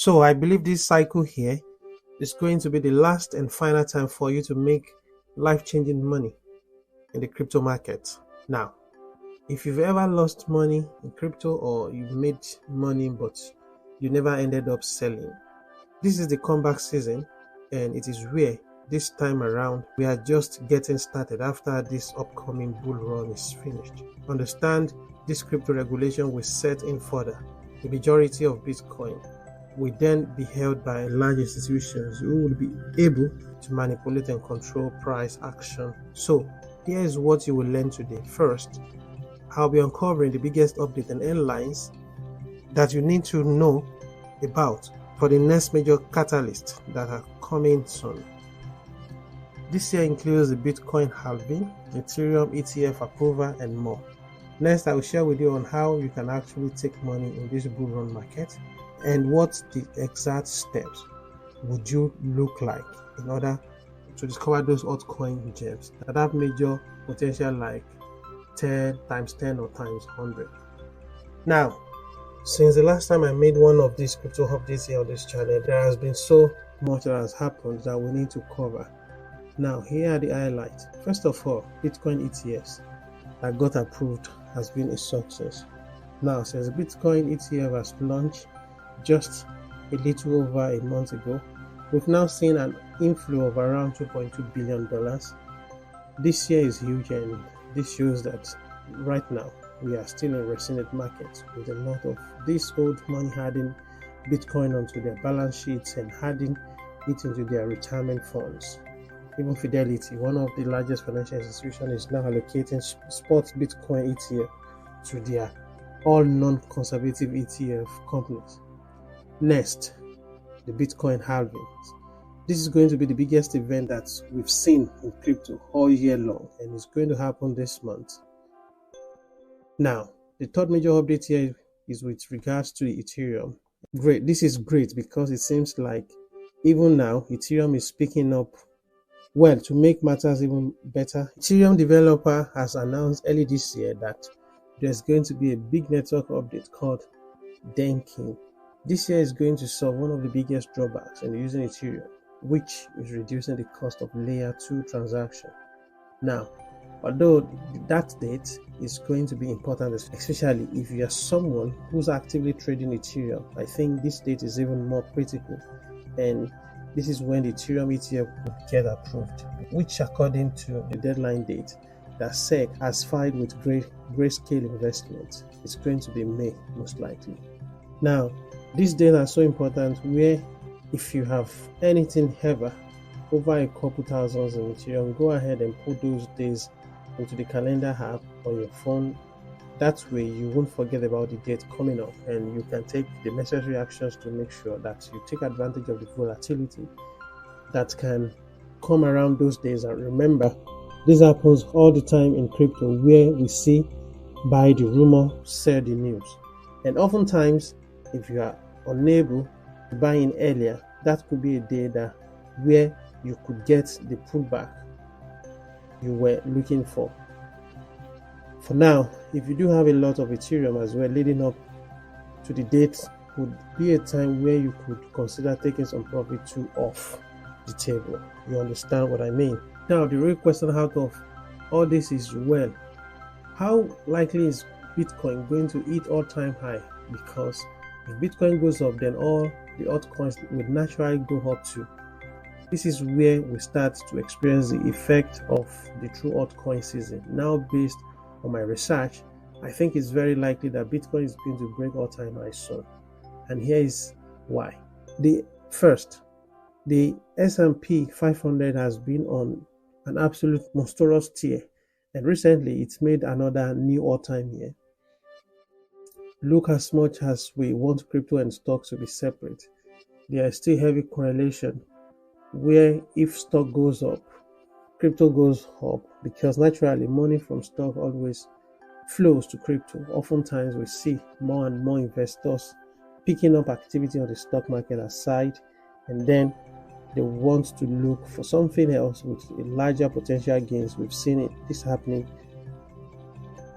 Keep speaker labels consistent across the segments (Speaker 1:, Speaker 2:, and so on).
Speaker 1: So I believe this cycle here is going to be the last and final time for you to make life-changing money in the crypto market. Now, if you've ever lost money in crypto or you made money but you never ended up selling, this is the comeback season, and it is where this time around we are just getting started after this upcoming bull run is finished. Understand, this crypto regulation will set in further. The majority of Bitcoin will then be held by large institutions who will be able to manipulate and control price action. So here is what you will learn today. First, I'll be uncovering the biggest update and headlines that you need to know about for the next major catalysts that are coming soon. This year includes the Bitcoin halving, Ethereum ETF approval, and more. Next, I will share with you on how you can actually take money in this bull run market and what the exact steps would you look like in order to discover those altcoin gems that have major potential like 10 times 10 or times 100. Now, since the last time I made one of these crypto updates here on this channel, there has been so much that has happened that we need to cover. Now, here are the highlights. First of all, Bitcoin ETFs that got approved has been a success. Now, since Bitcoin ETF has launched just a little over a month ago, we've now seen an inflow of around $2.2 billion. This year is huge, and this shows that right now we are still in resilient markets with a lot of this old money adding Bitcoin onto their balance sheets and adding it into their retirement funds. Even Fidelity, one of the largest financial institutions, is now allocating spot Bitcoin ETF to their all non-conservative ETF companies. Next, the Bitcoin halving. This is going to be the biggest event that we've seen in crypto all year long, and it's going to happen this month. Now, the third major update here is with regards to the Ethereum. Great, this is great because it seems like even now Ethereum is picking up. Well, to make matters even better, Ethereum developer has announced early this year that there's going to be a big network update called to10X. This year is going to solve one of the biggest drawbacks in using Ethereum, which is reducing the cost of layer 2 transaction. Now, although that date is going to be important, especially if you are someone who's actively trading Ethereum, I think this date is even more critical, and this is when the Ethereum ETF will get approved, which according to the deadline date that SEC has filed with Grayscale Investments, it's going to be May most likely. Now, these days are so important where if you have anything ever over a couple thousands in Ethereum, go ahead and put those days into the calendar app on your phone. That way you won't forget about the date coming up, and you can take the necessary actions to make sure that you take advantage of the volatility that can come around those days. And remember, this happens all the time in crypto where we see buy the rumor, sell the news. And oftentimes, if you are unable to buy in earlier, that could be a day that where you could get the pullback you were looking for. For now, if you do have a lot of Ethereum as well, leading up to the date would be a time where you could consider taking some profit too off the table. You understand what I mean? Now, the real question out of all this is, well, how likely is Bitcoin going to hit all-time high? Because if Bitcoin goes up, then all the altcoins would naturally go up too. This is where we start to experience the effect of the true altcoin season. Now, based on my research, I think it's very likely that Bitcoin is going to break all-time high soon. And here is why. The S&P 500 has been on an absolute monstrous tear, and recently it's made another new all-time high. Look, as much as we want crypto and stocks to be separate, there is still heavy correlation where if stock goes up, crypto goes up, because naturally money from stock always flows to crypto. Oftentimes we see more and more investors picking up activity on the stock market aside, and then they want to look for something else with a larger potential gains. We've seen this happening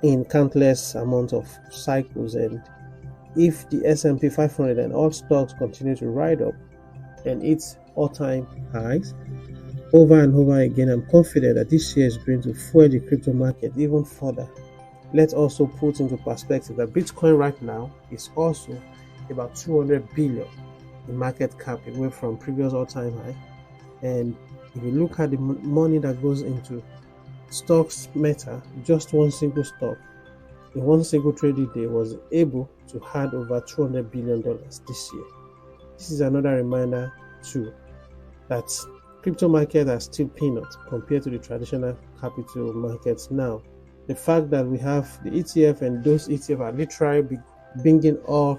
Speaker 1: in countless amount of cycles, and if the S&P 500 and all stocks continue to ride up and its all-time highs over and over again, I'm confident that this year is going to fuel the crypto market even further. Let's also put into perspective that Bitcoin right now is also about 200 billion in market cap, away from previous all-time high. And if you look at the money that goes into stocks matter, just one single stock in one single trading day was able to add over $200 billion this year. This is another reminder too that crypto markets are still peanuts compared to the traditional capital markets now. The fact that we have the ETF and those ETF are literally bringing all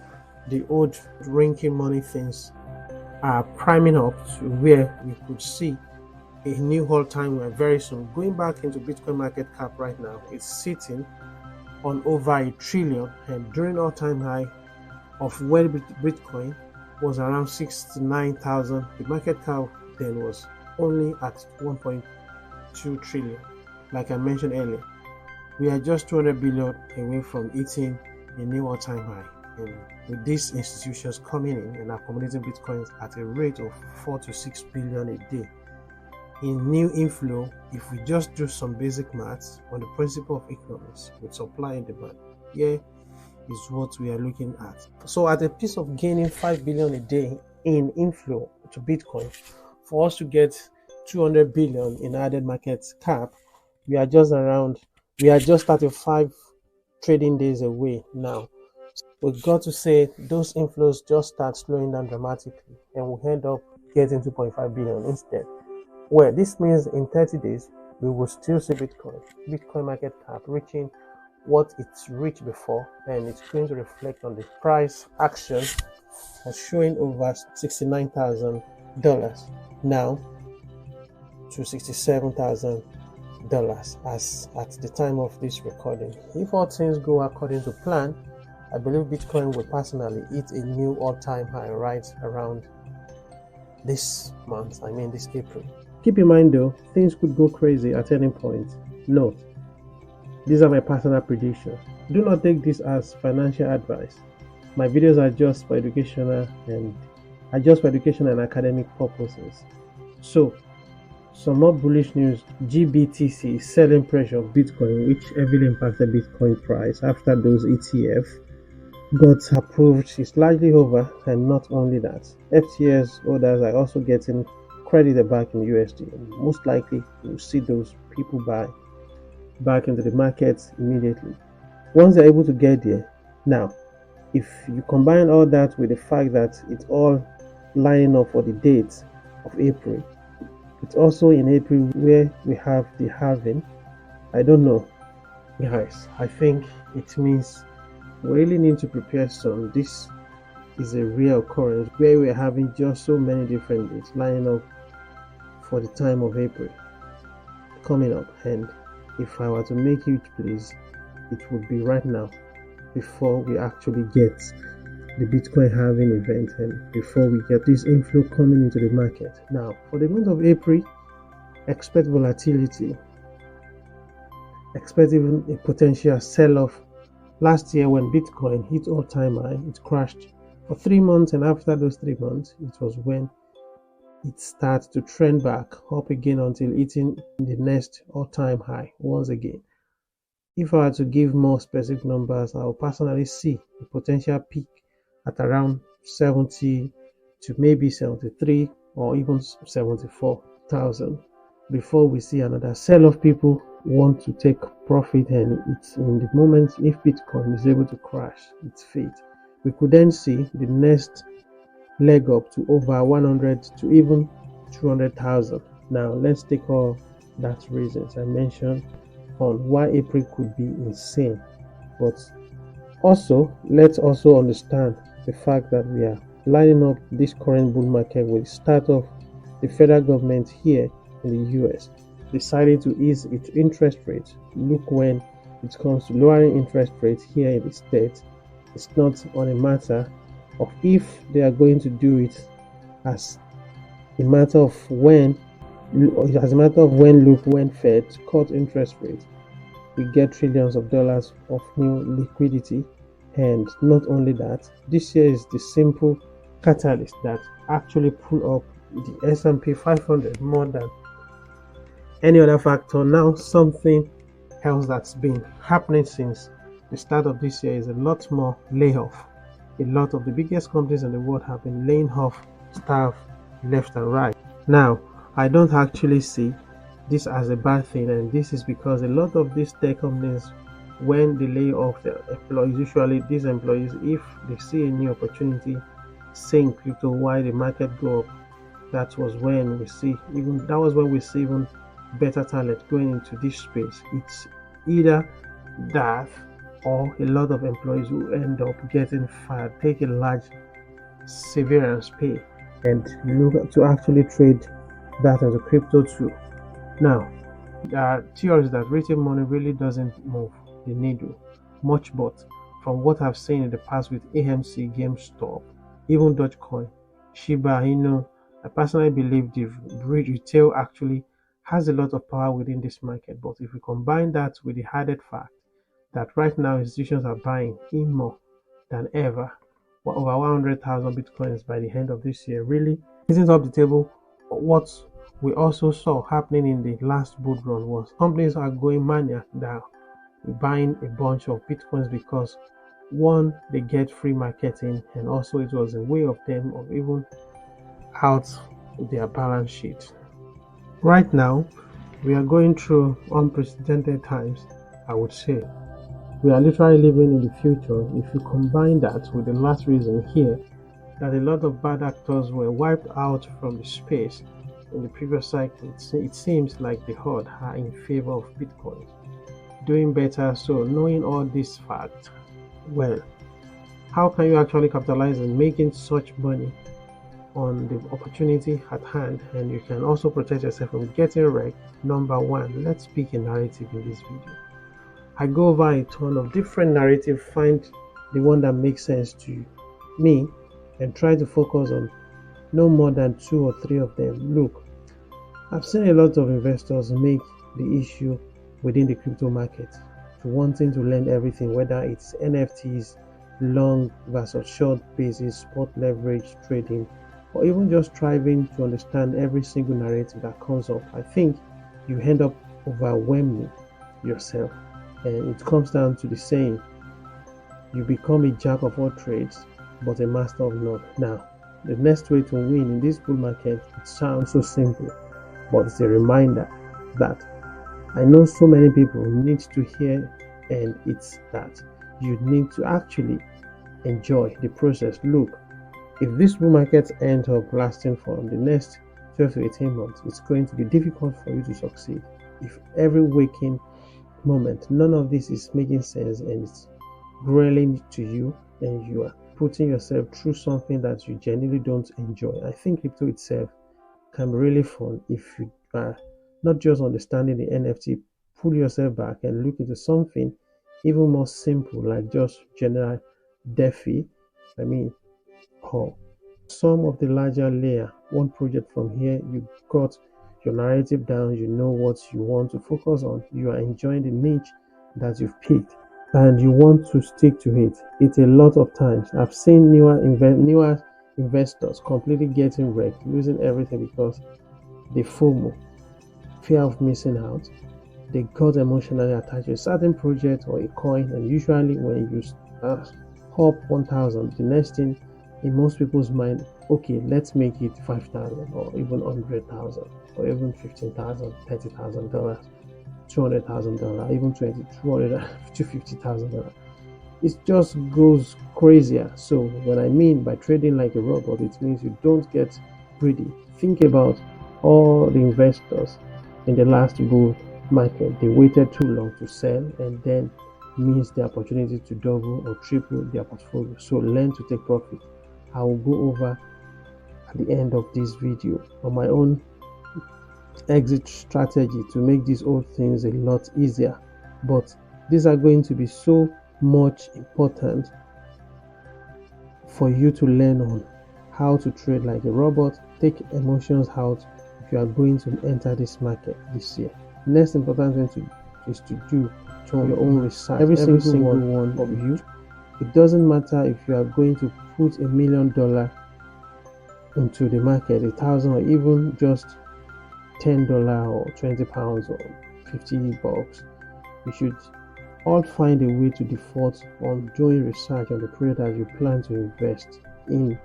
Speaker 1: the old ranking money things are priming up to where we could see a new all-time high very soon. Going back into Bitcoin market cap right now, it's sitting on over $1 trillion, and during all-time high of when Bitcoin was around 69,000, the market cap then was only at 1.2 trillion. Like I mentioned earlier, we are just 200 billion away from hitting a new all-time high. And with these institutions coming in and accumulating Bitcoins at a rate of 4 to 6 billion a day in new inflow, if we just do some basic maths on the principle of economics with supply and demand, here is what we are looking at. So at a piece of gaining 5 billion a day in inflow to Bitcoin, for us to get 200 billion in added market cap, we are just 35 trading days away now. We've got to say those inflows just start slowing down dramatically, and we end up getting 2.5 billion instead. Well, this means in 30 days we will still see Bitcoin market cap reaching what it's reached before, and it's going to reflect on the price action of showing over $69,000 now to $67,000 as at the time of this recording. If all things go according to plan, I believe Bitcoin will personally hit a new all-time high right around this month, this April. Keep in mind though, things could go crazy at any point. Note, these are my personal predictions. Do not take this as financial advice. My videos are just for educational and academic purposes. So, some more bullish news: GBTC selling pressure of Bitcoin, which heavily impacted Bitcoin price after those ETF got approved, is largely over. And not only that, FTS holders are also getting credited back in USD, and most likely you'll see those people buy back into the markets immediately once they're able to get there. Now, if you combine all that with the fact that it's all lining up for the date of April, it's also in April where we have the halving. I don't know, guys. I think it means we really need to prepare some. This is a real occurrence where we're having just so many different dates lining up for the time of April coming up. And if I were to make it, please, it would be right now, before we actually get the Bitcoin halving event and before we get this inflow coming into the market. Now, for the month of April, expect volatility, expect even a potential sell-off. Last year when Bitcoin hit all-time high, it crashed for 3 months, and after those 3 months, it was when it starts to trend back up again until hitting the next all-time high once again. If I were to give more specific numbers, I will personally see a potential peak at around 70 to maybe 73 or even 74,000 before we see another sell-off. People want to take profit, and it's in the moment if Bitcoin is able to crash its fate, we could then see the next leg up to over 100 to even 200,000. Now let's take all that reasons I mentioned on why April could be insane, but also let's also understand the fact that we are lining up this current bull market with the start of the federal government here in the US deciding to ease its interest rate. Look, when it comes to lowering interest rates here in the state, it's not on a matter of if they are going to do it as a matter of when. Look, when Fed cut interest rates, we get trillions of dollars of new liquidity And not only that, this year is the simple catalyst that actually pull up the S&P 500 more than any other factor. Now, something else that's been happening since the start of this year is a lot more layoff. A lot of the biggest companies in the world have been laying off staff left and right. Now, I don't actually see this as a bad thing, and this is because a lot of these tech companies, when they lay off their employees, usually these employees, if they see a new opportunity, say in crypto, why the market go up, that was when we see even better talent going into this space. It's either that or a lot of employees who end up getting fired, take a large severance pay, and look to actually trade that as a crypto too. Now, there are theories that retail money really doesn't move the needle much, but from what I've seen in the past with AMC, GameStop, even Dogecoin, Shiba Inu, I personally believe the retail actually has a lot of power within this market. But if we combine that with the added fact that right now institutions are buying in more than ever, over 100,000 bitcoins by the end of this year, really isn't up the table. What we also saw happening in the last bull run was companies are going maniac now, buying a bunch of bitcoins because one, they get free marketing, and also it was a way of them of even out their balance sheet. Right now, we are going through unprecedented times, I would say. We are literally living in the future. If you combine that with the last reason here, that a lot of bad actors were wiped out from the space in the previous cycle, it seems like the herd are in favor of Bitcoin doing better. So knowing all these facts, well, how can you actually capitalize on making such money on the opportunity at hand, and you can also protect yourself from getting wrecked? Number one, let's pick a narrative in this video. I go over a ton of different narratives, find the one that makes sense to me, and try to focus on no more than 2 or 3 of them. Look, I've seen a lot of investors make the issue within the crypto market to wanting to learn everything, whether it's NFTs, long versus short basis, spot leverage trading, or even just striving to understand every single narrative that comes up. I think you end up overwhelming yourself, and it comes down to the saying, you become a jack of all trades but a master of none. Now, the next way to win in this bull market, it sounds so simple, but it's a reminder that I know so many people need to hear, and it's that you need to actually enjoy the process. Look, if this bull market ends up lasting for the next 12 to 18 months, it's going to be difficult for you to succeed. If every waking moment, none of this is making sense and it's grueling to you, and you are putting yourself through something that you genuinely don't enjoy, I think crypto itself can be really fun if you are not just understanding the NFT. Pull yourself back and look into something even more simple, like just general DeFi. Or some of the larger layer one project. From here, you got your narrative down, you know what you want to focus on, you are enjoying the niche that you've picked, and you want to stick to it. It's a lot of times I've seen newer investors completely getting wrecked, losing everything because the FOMO, fear of missing out, they got emotionally attached to a certain project or a coin. And usually when you hop 1,000, the next thing in most people's mind, okay, let's make it 5,000 or even 100,000 or even 15,000, $30,000, $200,000, even $250,000. It just goes crazier. So what I mean by trading like a robot, it means you don't get greedy. Think about all the investors in the last bull market. They waited too long to sell and then missed the opportunity to double or triple their portfolio. So learn to take profit. I will go over at the end of this video on my own exit strategy to make these old things a lot easier, but these are going to be so much important for you to learn on how to trade like a robot, take emotions out if you are going to enter this market this year. Next important thing is to do your own research. Every single one of you It doesn't matter if you are going to put $1 million into the market, 1,000, or even just $10 or £20 or $50. You should all find a way to default on doing research on the product that you plan to invest in.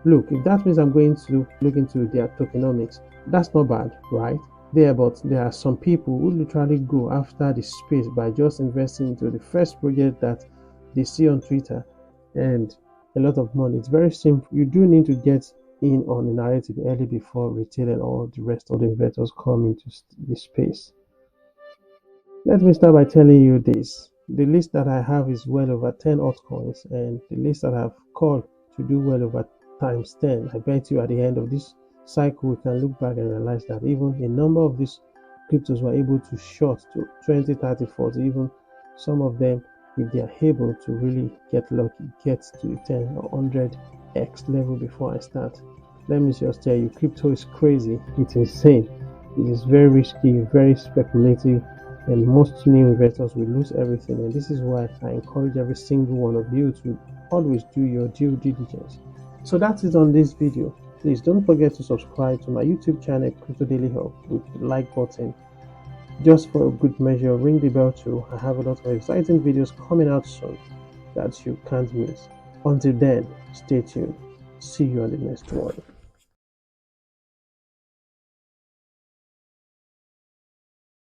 Speaker 1: Look, if that means I'm going to look into their tokenomics, that's not bad, right? But there are some people who literally go after the space by just investing into the first project that they see on Twitter and a lot of money. It's very simple. You do need to get in on the narrative early before retail and all the rest of the investors come into the space. Let me start by telling you this. The list that I have is well over 10 altcoins, and the list that I've called to do well over times 10. I bet you at the end of this cycle, we can look back and realize that even a number of these cryptos were able to short to 20, 30, 40, even some of them, if they are able to really get lucky, get to the 10 or 100x level before I start. Let me just tell you, crypto is crazy. It's insane. It is very risky, very speculative, and most new investors will lose everything. And this is why I encourage every single one of you to always do your due diligence. So that's it on this video. Please don't forget to subscribe to my YouTube channel, Crypto Daily Hub, with the like button. Just for a good measure, ring the bell too. I have a lot of exciting videos coming out soon that you can't miss. Until then, stay tuned. See you on the next one.